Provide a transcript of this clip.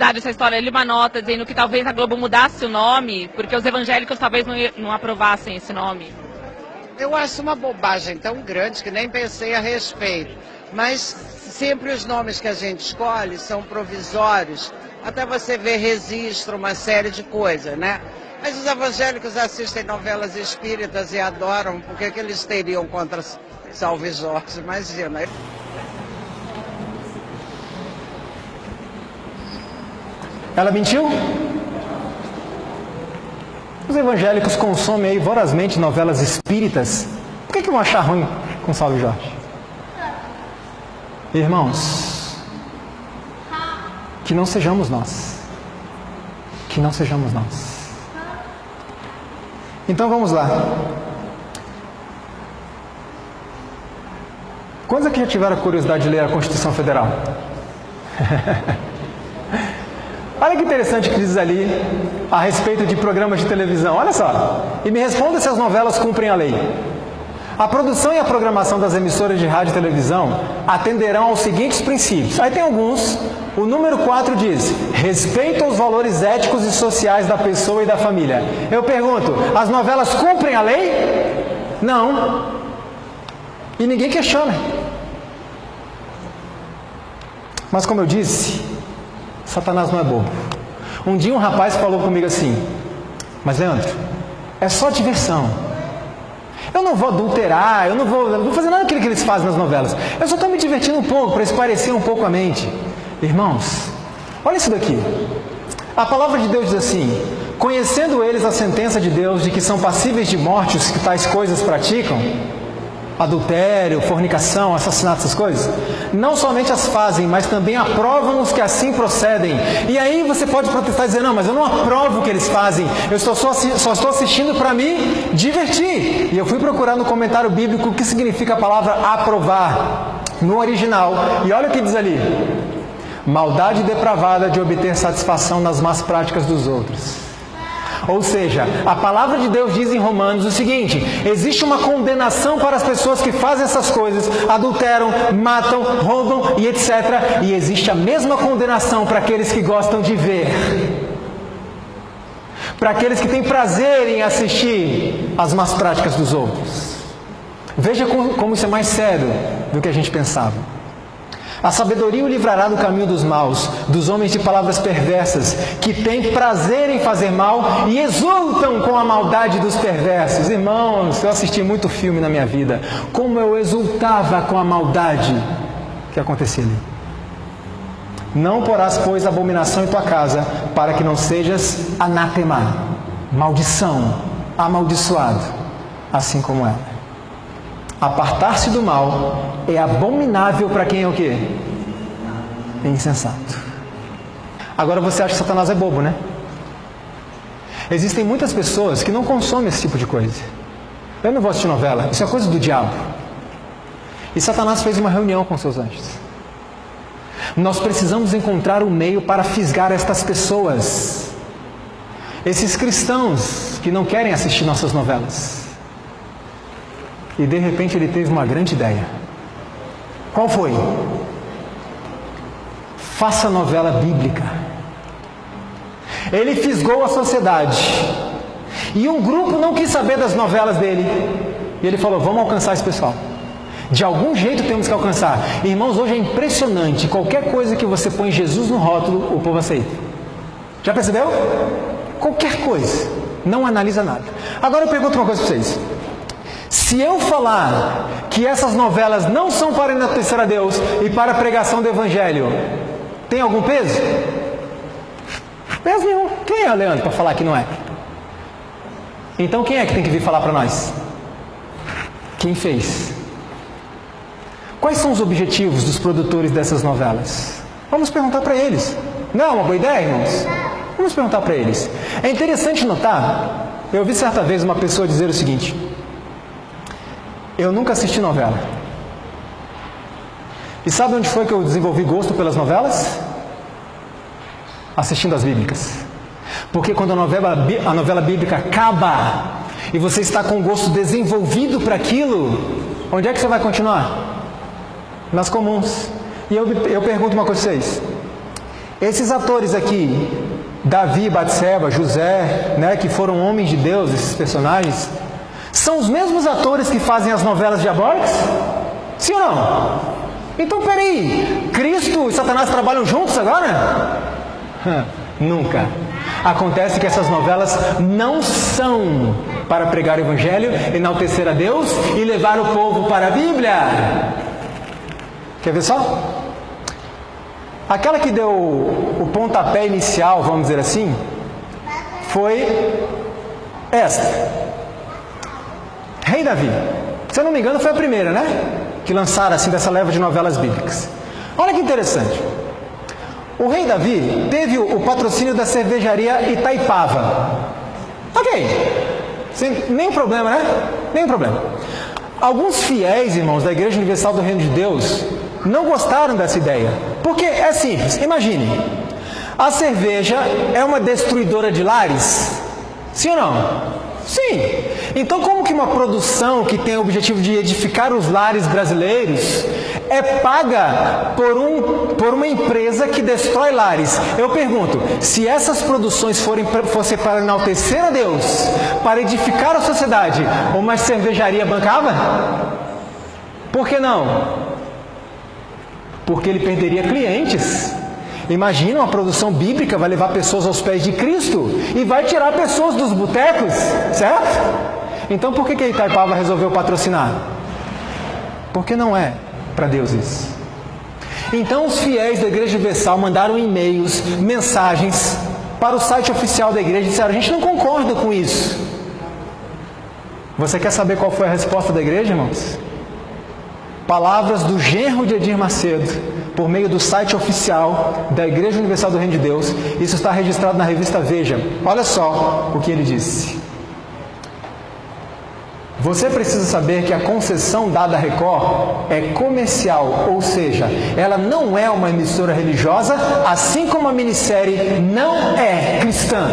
verdade essa história. Eu li uma nota dizendo que talvez a Globo mudasse o nome, porque os evangélicos talvez não aprovassem esse nome. Eu acho uma bobagem tão grande que nem pensei a respeito. Mas sempre os nomes que a gente escolhe são provisórios, até você ver registro, uma série de coisas, né? Mas os evangélicos assistem novelas espíritas e adoram, porque que eles teriam contra Salve Jorge? Imagina. Ela mentiu? Os evangélicos consomem aí vorazmente novelas espíritas. Por que vão achar ruim com Salve Jorge? Irmãos, que não sejamos nós. Que não sejamos nós. Então vamos lá. Quantos aqui já tiveram a curiosidade de ler a Constituição Federal? Olha que interessante que diz ali a respeito de programas de televisão. Olha só. E me responda se as novelas cumprem a lei. A produção e a programação das emissoras de rádio e televisão atenderão aos seguintes princípios. Aí tem alguns. O número 4 diz: respeito aos valores éticos e sociais da pessoa e da família. Eu pergunto, as novelas cumprem a lei? Não. E ninguém questiona. Mas como eu disse, Satanás não é bobo. Um dia um rapaz falou comigo assim: mas Leandro, é só diversão. Eu não vou adulterar, eu não vou fazer nada daquilo que eles fazem nas novelas. Eu só estou me divertindo um pouco, para esparecer um pouco a mente. Irmãos, olha isso daqui. A palavra de Deus diz assim: conhecendo eles a sentença de Deus de que são passíveis de morte os que tais coisas praticam, adultério, fornicação, assassinato, essas coisas, não somente as fazem, mas também aprovam os que assim procedem. E aí você pode protestar e dizer: não, mas eu não aprovo o que eles fazem, eu só estou assistindo para me divertir. E eu fui procurar no comentário bíblico o que significa a palavra aprovar no original, e olha o que diz ali: maldade depravada de obter satisfação nas más práticas dos outros. Ou seja, a palavra de Deus diz em Romanos o seguinte: existe uma condenação para as pessoas que fazem essas coisas, adulteram, matam, roubam e etc. E existe a mesma condenação para aqueles que gostam de ver, para aqueles que têm prazer em assistir às más práticas dos outros. Veja como isso é mais sério do que a gente pensava. A sabedoria o livrará do caminho dos maus, dos homens de palavras perversas, que têm prazer em fazer mal e exultam com a maldade dos perversos. Irmãos, eu assisti muito filme na minha vida. Como eu exultava com a maldade que acontecia ali. Não porás, pois, abominação em tua casa, para que não sejas anátema, maldição, amaldiçoado, assim como ela. Apartar-se do mal é abominável para quem é o quê? É insensato. Agora você acha que Satanás é bobo, né? Existem muitas pessoas que não consomem esse tipo de coisa. Eu não vou assistir novela, isso é coisa do diabo. E Satanás fez uma reunião com seus anjos. Nós precisamos encontrar um meio para fisgar estas pessoas. Esses cristãos que não querem assistir nossas novelas. E de repente ele teve uma grande ideia. Qual foi? Faça novela bíblica. Ele fisgou a sociedade. E um grupo não quis saber das novelas dele. E ele falou: vamos alcançar esse pessoal. De algum jeito temos que alcançar. Irmãos, hoje é impressionante. Qualquer coisa que você põe Jesus no rótulo, o povo aceita. Já percebeu? Qualquer coisa. Não analisa nada. Agora eu pergunto uma coisa para vocês. Se eu falar que essas novelas não são para enaltecer a Deus e para a pregação do Evangelho, tem algum peso? Peso nenhum. Quem é, Leandro, para falar que não é? Então quem é que tem que vir falar para nós? Quem fez? Quais são os objetivos dos produtores dessas novelas? Vamos perguntar para eles. Não é uma boa ideia, irmãos? Vamos perguntar para eles. É interessante notar, eu ouvi certa vez uma pessoa dizer o seguinte: eu nunca assisti novela. E sabe onde foi que eu desenvolvi gosto pelas novelas? Assistindo as bíblicas. Porque quando a novela bíblica acaba e você está com o gosto desenvolvido para aquilo, onde é que você vai continuar? Nas comuns. E eu pergunto uma coisa a vocês: Esses atores aqui, Davi, Batseba, José, né, que foram homens de Deus, esses personagens, são os mesmos atores que fazem as novelas diabólicas? Sim ou não? Então, peraí, Cristo e Satanás trabalham juntos agora? Nunca. Acontece que essas novelas não são para pregar o Evangelho, enaltecer a Deus e levar o povo para a Bíblia. Quer ver só? Aquela que deu o pontapé inicial, vamos dizer assim, foi esta. Rei Davi. Se eu não me engano, foi a primeira, né? Que lançaram assim dessa leva de novelas bíblicas. Olha que interessante. O rei Davi teve o patrocínio da cervejaria Itaipava. Ok. Nenhum problema, né? Nenhum problema. Alguns fiéis, irmãos, da Igreja Universal do Reino de Deus não gostaram dessa ideia. Porque é simples, imagine. A cerveja é uma destruidora de lares? Sim ou não? Sim. Então, como que uma produção que tem o objetivo de edificar os lares brasileiros é paga por uma empresa que destrói lares? Eu pergunto, se essas produções fossem para enaltecer a Deus, para edificar a sociedade, uma cervejaria bancava? Por que não? Porque ele perderia clientes. Imagina, uma produção bíblica vai levar pessoas aos pés de Cristo e vai tirar pessoas dos botecos, certo? Então por que a Itaipava resolveu patrocinar? Porque não é para Deus isso. Então os fiéis da Igreja Universal mandaram e-mails, mensagens para o site oficial da igreja e disseram: a gente não concorda com isso. Você quer saber qual foi a resposta da igreja, irmãos? Palavras do genro de Edir Macedo, por meio do site oficial da Igreja Universal do Reino de Deus. Isso está registrado na revista Veja. Olha só o que ele disse. Você precisa saber que a concessão dada à Record é comercial, ou seja, ela não é uma emissora religiosa, assim como a minissérie não é cristã.